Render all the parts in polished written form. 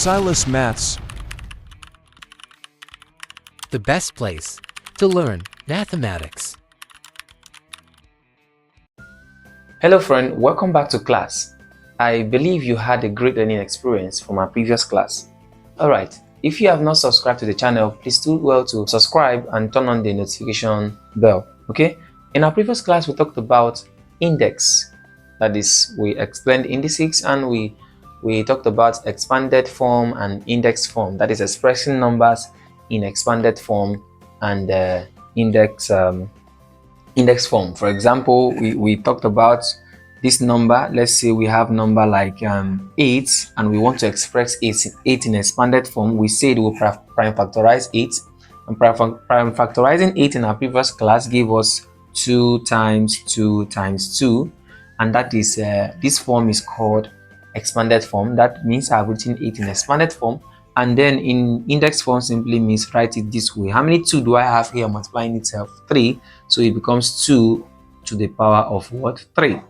Silas Maths. The best place to learn mathematics. Hello friend, welcome back to class. I believe you had a great learning experience from our previous class. Alright, if you have not subscribed to the channel, please do well to subscribe and turn on the notification bell. Okay, in our previous class we talked about index. That is, we explained indices and we talked about expanded form and index form. That is, expressing numbers in expanded form and index form. For example, we talked about this number. Let's say we have number like 8 and we want to express 8 in expanded form. We said we'll prime factorize 8, and prime factorizing 8 in our previous class gave us 2 times 2 times 2, and that is this form is called expanded form. That means I've written 8 in expanded form, and then in index form simply means write it this way. How many 2 do I have here multiplying itself? 3. So it becomes 2 to the power of what? 3,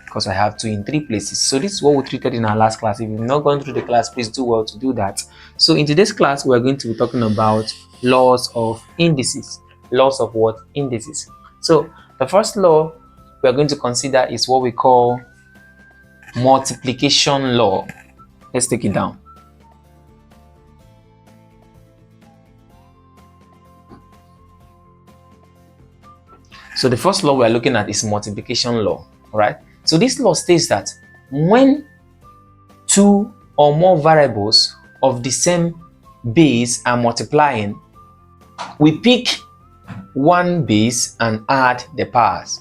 because I have 2 in 3 places. So this is what we treated in our last class. If you've not gone through the class, please do well to do that. So in today's class, we're going to be talking about laws of indices. Laws of what? Indices. So the first law we're going to consider is what we call multiplication law. Let's take it down. So the first law we're looking at is multiplication law. All right. So this law states that when 2 or more variables of the same base are multiplying, we pick one base and add the powers.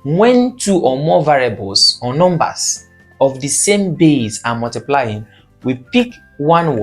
When 2 or more variables or numbers of the same base are multiplying, we pick one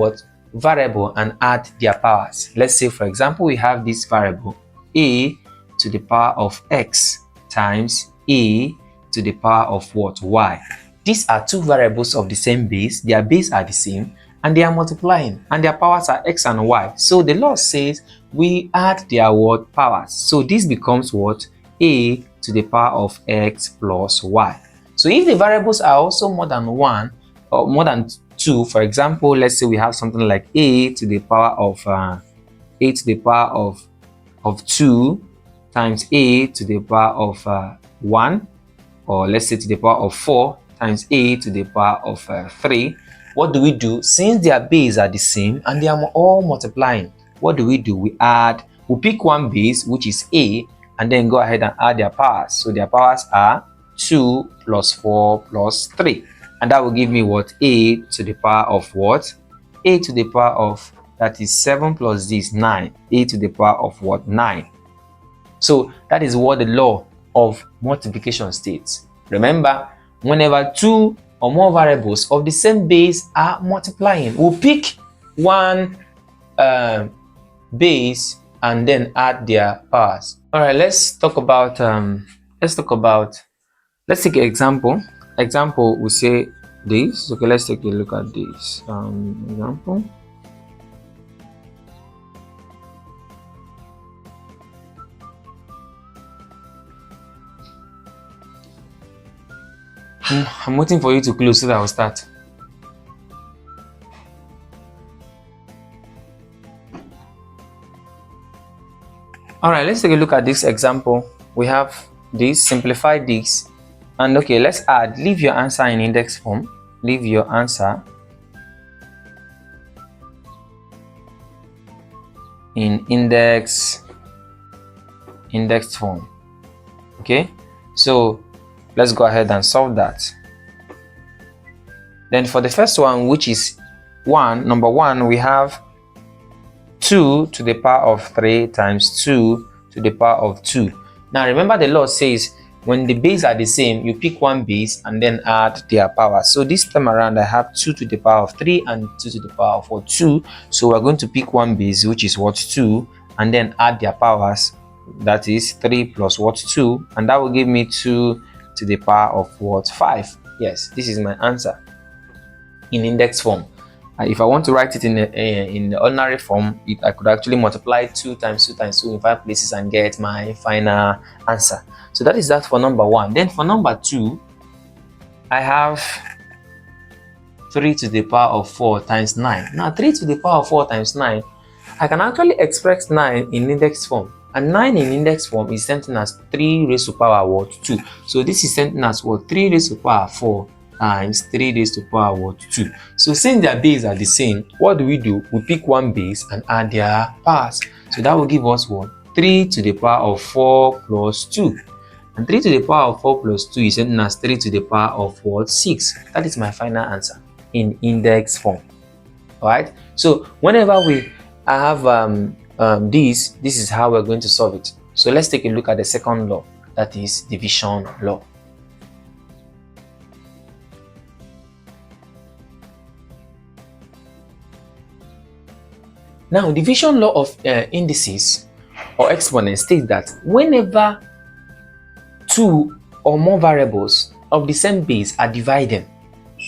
variable and add their powers. Let's say, for example, we have this variable a to the power of x times a to the power of what? Y. These are 2 variables of the same base. Their base are the same and they are multiplying, and their powers are x and y. So the law says we add their powers. So this becomes what? A to the power of x plus y. So if the variables are also more than 1 or more than 2, for example, let's say we have something like a to the power of 2 times a to the power of 1, or let's say to the power of 4 times a to the power of 3. What do we do? Since their base are the same and they are all multiplying, what do? We pick one base, which is a, and then go ahead and add their powers. So their powers are 2 plus 4 plus 3, and that will give me what? A to the power of what? A to the power of, that is 7 plus this 9. A to the power of what? 9. So that is what the law of multiplication states. Remember, whenever 2 or more variables of the same base are multiplying, we'll pick one base and then add their powers. All right, let's take an example. Example, we say this. Okay, let's take a look at this example. I'm waiting for you to close so that I'll start. All right, let's take a look at this example. We have this, simplify this, and okay, let's add. Leave your answer in index form. Leave your answer in index form. Okay, so let's go ahead and solve that. Then for the first one, which is number 1, we have 2 to the power of 3 times 2 to the power of 2. Now remember, the law says when the base are the same, you pick one base and then add their power. So this time around I have 2 to the power of 3 and 2 to the power of 2. So we're going to pick one base, which is 2, and then add their powers. That is 3 plus 2, and that will give me 2 to the power of 5. Yes, this is my answer in index form. If I want to write it in the ordinary form, I could actually multiply 2 times 2 times 2 in 5 places and get my final answer. So that is that for number 1. Then for number 2, I have 3 to the power of 4 times 9. Now 3 to the power of 4 times 9, I can actually express 9 in index form. And 9 in index form is something as 3 raised to power what 2. So this is something as what 3 raised to power 4 times 3 raised to power what 2. So since their base are the same, what do? We pick one base and add their powers. So that will give us what? 3 to the power of 4 plus 2. And 3 to the power of 4 plus 2 is something as 3 to the power of what? 6. That is my final answer in index form. Alright, so whenever we have this is how we're going to solve it. So let's take a look at the second law, that is division law. Now, division law of indices or exponents states that whenever two or more variables of the same base are divided,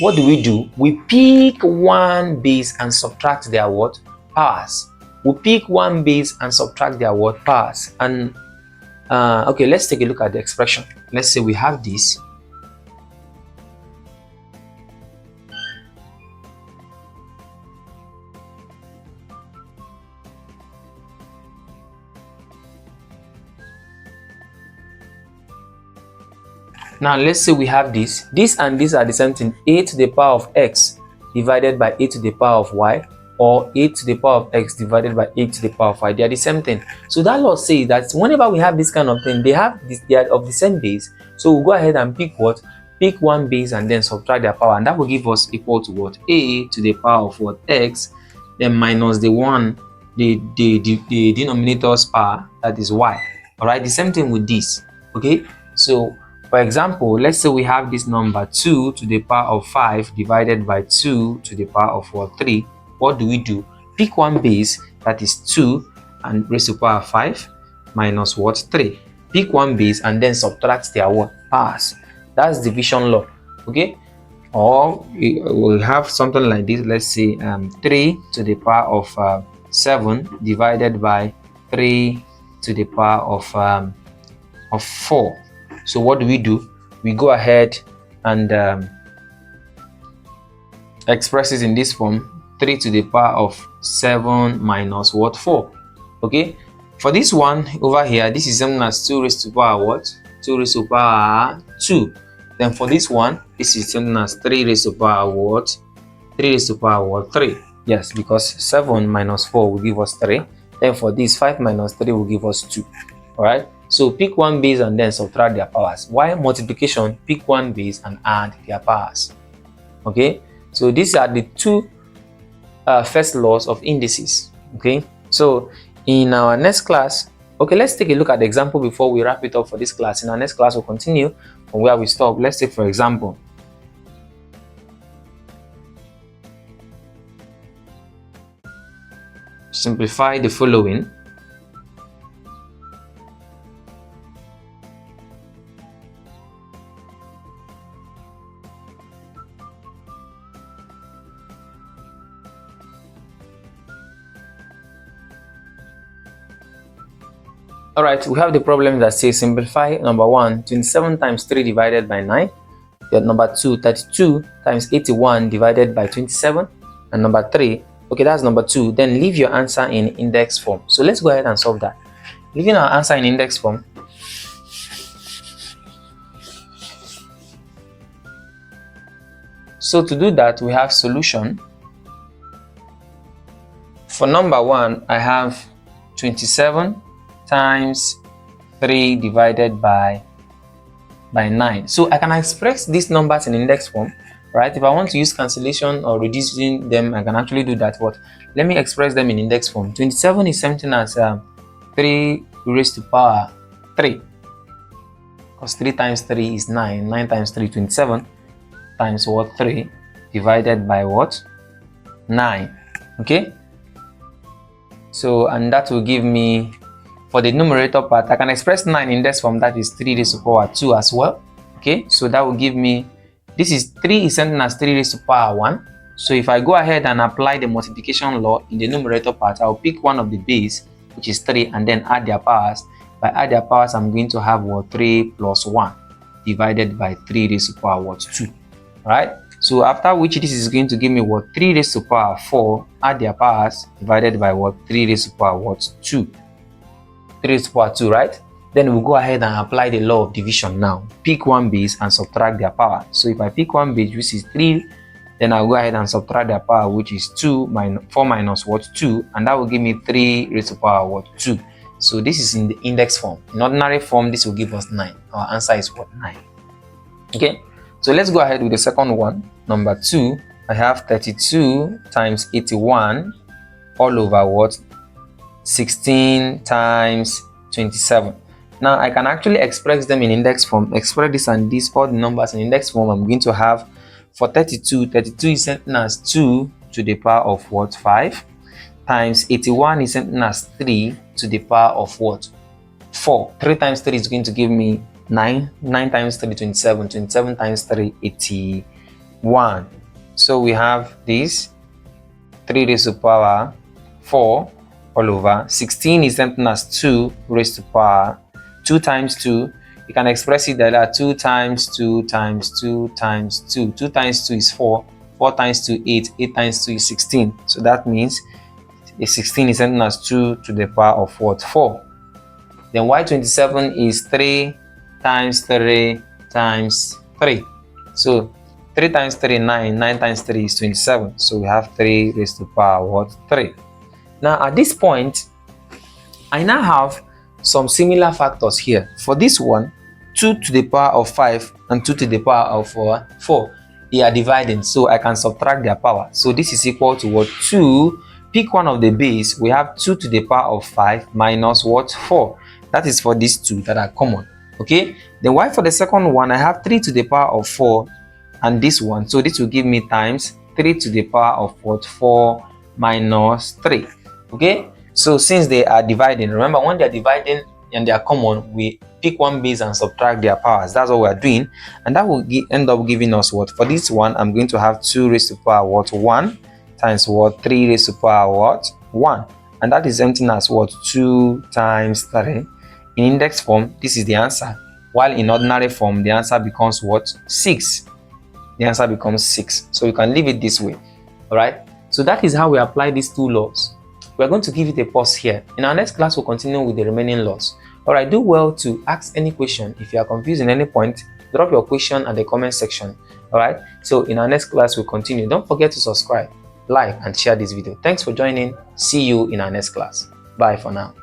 what do? We pick one base and subtract their what? Powers. We pick one base and subtract their what? Powers. And okay, let's take a look at the expression. Let's say we have this. Now let's say we have this and this are the same thing, a to the power of x divided by a to the power of y, or a to the power of x divided by a to the power of y. They are the same thing. So that law says that whenever we have this kind of thing, they are of the same base. So we'll go ahead and pick what? Pick one base and then subtract their power, and that will give us equal to what? A to the power of what? X, then minus the one, the denominator's power, that is y. All right, the same thing with this. Okay, so for example, let's say we have this number 2 to the power of 5 divided by 2 to the power of what? 3. What do? Pick one base, that is 2 and raised to power 5 minus what? 3. Pick one base and then subtract their what? Powers. That's division law. Okay, or we'll have something like this. Let's say 3 to the power of 7 divided by 3 to the power of 4. So what do? We go ahead and express it in this form, 3 to the power of 7 minus what? 4. Okay, for this one over here, this is something as 2 raised to power what? 2 raised to power 2. Then for this one, this is something as 3 raised to power what? 3 raised to power what? 3. Yes, because 7 minus 4 will give us 3. Then for this, 5 minus 3 will give us 2. All right, so pick one base and then subtract their powers. While multiplication, pick one base and add their powers. Okay, so these are the two first laws of indices. Okay, so in our next class, okay, let's take a look at the example before we wrap it up for this class. In our next class, we'll continue from where we stop. Let's take, for example, simplify the following. Alright, we have the problem that says simplify number 1, 27 times 3 divided by 9. Then number 2, 32 times 81 divided by 27. And number 3, okay, that's number 2. Then leave your answer in index form. So let's go ahead and solve that. Leaving our answer in index form. So to do that, we have solution. For number 1, I have 27 times 3 divided by 9. So I can express these numbers in index form, right? If I want to use cancellation or reducing them, I can actually do that. But let me express them in index form. 27 is something as 3 raised to power 3, because 3 times 3 is 9. 9 times 3, 27 times what? 3 divided by what? 9. Okay, so and that will give me, for the numerator part, I can express 9 in this form, that is 3 raised to power 2 as well. Okay, so that will give me, this is 3 is something as 3 raised to power 1. So if I go ahead and apply the multiplication law in the numerator part, I'll pick one of the base, which is 3, and then add their powers. By add their powers, I'm going to have what? 3 plus 1 divided by 3 raised to power what? 2. Right? So after which this is going to give me what? 3 raised to power 4, add their powers, divided by what? 3 raised to power what? 2. 3 raised to power 2, right? Then we'll go ahead and apply the law of division now. Pick one base and subtract their power. So if I pick one base, which is 3, then I'll go ahead and subtract their power, which is 4 minus what? 2, and that will give me 3 raised to power what? 2. So this is in the index form. In ordinary form, this will give us 9. Our answer is what? 9. Okay, so let's go ahead with the second one. Number 2, I have 32 times 81 all over what? 16 times 27. Now I can actually express them in index form. Express this and this, all the numbers in index form. I'm going to have for 32 is something as 2 to the power of what? 5 times 81 is something as 3 to the power of what? 4. 3 times 3 is going to give me 9. 9 times 3 27. 27 times 3 81. So we have this 3 raised to power 4 all over 16 is something as 2 raised to power 2 times 2. You can express it that 2 times 2 times 2 times 2. 2 times 2 is 4. 4 times 2 8. 8 times 2 is 16. So that means the 16 is something as 2 to the power of what? 4. Then y27 is 3 times 3 times 3. So 3 times 3 9. 9 times 3 is 27. So we have 3 raised to power what? 3. Now at this point, I now have some similar factors here. For this one, 2 to the power of 5 and 2 to the power of 4, they are dividing, so I can subtract their power. So this is equal to what? 2. Pick one of the base. We have 2 to the power of 5 minus what? 4. That is for these two that are common. Okay, then why for the second one, I have 3 to the power of 4 and this one, so this will give me times 3 to the power of what? 4 minus 3. Okay, so since they are dividing, remember when they are dividing and they are common, we pick one base and subtract their powers. That's what we are doing, and that will end up giving us what? For this one, I'm going to have 2 raised to power what? 1 times what? 3 raised to power what? 1, and that is something as what? 2 times 3. In index form, this is the answer, while in ordinary form, the answer becomes what? 6. The answer becomes 6. So you can leave it this way. All right, so that is how we apply these two laws. We're going to give it a pause here. In our next class, we'll continue with the remaining laws. All right, do well to ask any question. If you are confused in any point, drop your question at the comment section. All right, so in our next class, we'll continue. Don't forget to subscribe, like, and share this video. Thanks for joining. See you in our next class. Bye for now.